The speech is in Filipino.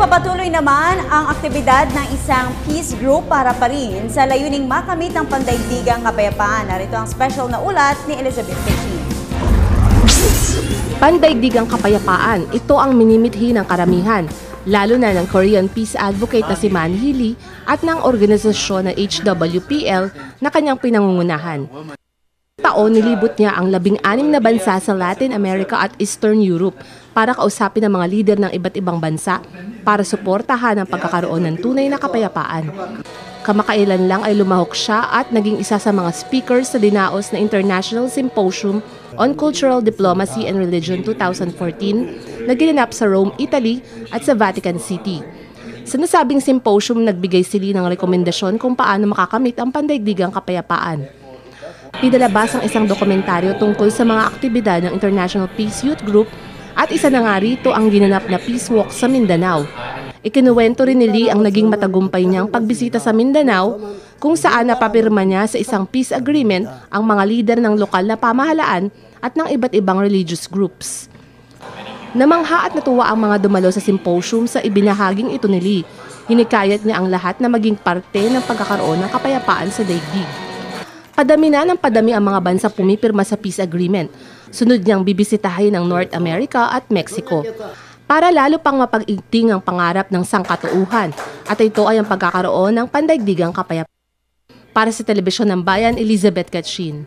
Nagpapatuloy naman ang aktibidad ng isang peace group para pa rin sa layuning makamit ang pandaigdigang kapayapaan. Narito ang special na ulat ni Elizabeth Pechin. Pandaigdigang kapayapaan, ito ang minimithi ng karamihan, lalo na ng Korean peace advocate na si Man Hee-lee at ng organisasyon na HWPL na kanyang pinangungunahan. Taon nilibot niya ang 16 na bansa sa Latin America at Eastern Europe para kausapin ang mga lider ng iba't ibang bansa para suportahan ang pagkakaroon ng tunay na kapayapaan. Kamakailan lang ay lumahok siya at naging isa sa mga speakers sa dinaos na International Symposium on Cultural Diplomacy and Religion 2014 na ginanap sa Rome, Italy at sa Vatican City. Sa nasabing symposium, nagbigay sila ng rekomendasyon kung paano makakamit ang pandaigdigang kapayapaan. Pinalabas ang isang dokumentaryo tungkol sa mga aktibidad ng International Peace Youth Group at isa na nga rito ang ginanap na Peace Walk sa Mindanao. Ikinuwento rin ni Lee ang naging matagumpay niyang pagbisita sa Mindanao kung saan napapirma niya sa isang peace agreement ang mga lider ng lokal na pamahalaan at ng iba't ibang religious groups. Namangha at natuwa ang mga dumalo sa symposium sa ibinahaging ito ni Lee. Hinikayat niya ang lahat na maging parte ng pagkakaroon ng kapayapaan sa daigdig. Padami na ng padami ang mga bansa pumipirma sa peace agreement. Sunod niyang bibisitahin ang North America at Mexico para lalo pang mapag-igting ang pangarap ng sangkatauhan at ito ay ang pagkakaroon ng pandaigdigang kapayapaan. Para sa Telebisyon ng Bayan, Elizabeth Gatchin.